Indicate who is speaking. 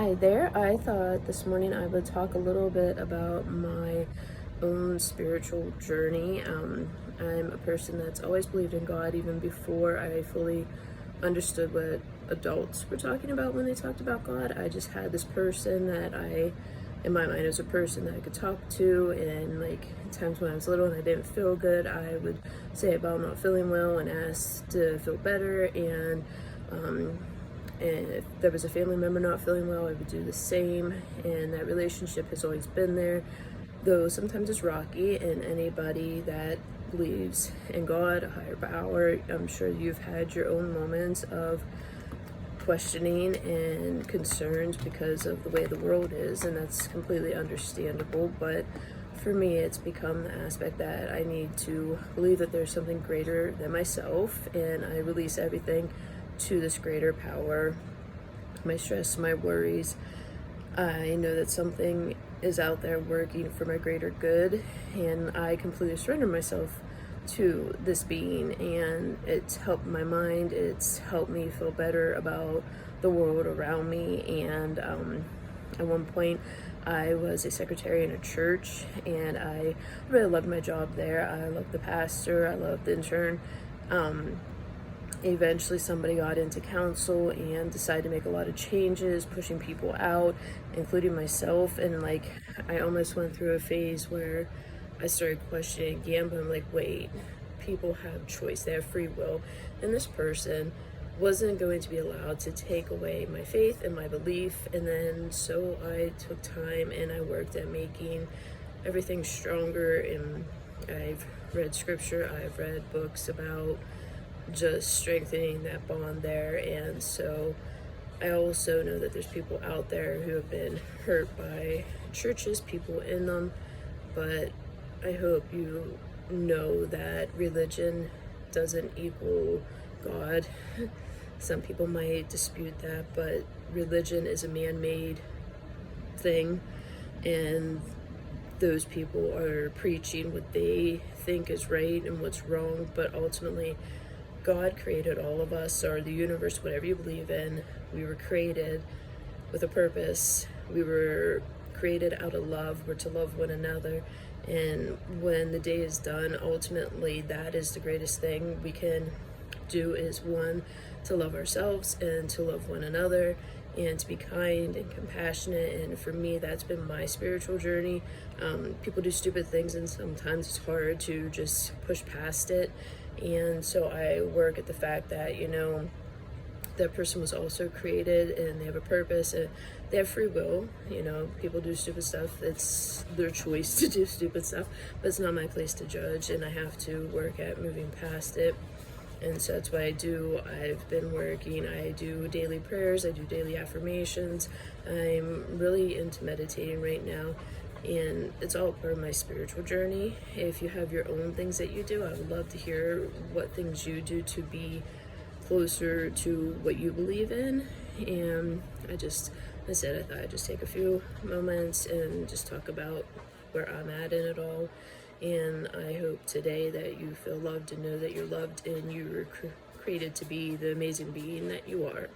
Speaker 1: Hi there. I thought this morning I would talk a little bit about my own spiritual journey. I'm a person that's always believed in God even before I fully understood what adults were talking about when they talked about God. I just had this person that in my mind, was a person that I could talk to, and like times when I was little and I didn't feel good, I would say about not feeling well and ask to feel better. Um, and if there was a family member not feeling well, I would do the same. And that relationship has always been there, though sometimes it's rocky. And anybody that believes in God, a higher power, I'm sure you've had your own moments of questioning and concerns because of the way the world is, and that's completely understandable. But for me, it's become the aspect that I need to believe that there's something greater than myself, and I release everything to this greater power. My stress, my worries, I know that something is out there working for my greater good, and I completely surrender myself to this being, and it's helped my mind, it's helped me feel better about the world around me. And at one point I was a secretary in a church, and I really loved my job there. I loved the pastor, I loved the intern. Eventually somebody got into council and decided to make a lot of changes, pushing people out, including myself. And like, I almost went through a phase where I started questioning again, but I'm like, wait, people have choice, they have free will, and this person wasn't going to be allowed to take away my faith and my belief. And then so I took time and I worked at making everything stronger, and I've read scripture, I've read books about just strengthening that bond there. And so I also know that there's people out there who have been hurt by churches, people in them, but I hope you know that religion doesn't equal God. Some people might dispute that, but religion is a man-made thing, and those people are preaching what they think is right and what's wrong, but ultimately God created all of us, or the universe, whatever you believe in. We were created with a purpose. We were created out of love. We're to love one another. And when the day is done, ultimately, that is the greatest thing we can do, is one, to love ourselves and to love one another and to be kind and compassionate. And for me, that's been my spiritual journey. People do stupid things, and sometimes it's hard to just push past it. And so I work at the fact that, that person was also created and they have a purpose and they have free will. People do stupid stuff. It's their choice to do stupid stuff, but it's not my place to judge, and I have to work at moving past it. And so that's what I do. I've been working, I do daily prayers, I do daily affirmations. I'm really into meditating right now, and it's all part of my spiritual journey. If you have your own things that you do, I would love to hear what things you do to be closer to what you believe in. And I thought I'd just take a few moments and just talk about where I'm at in it all. And I hope today that you feel loved and know that you're loved and you were created to be the amazing being that you are.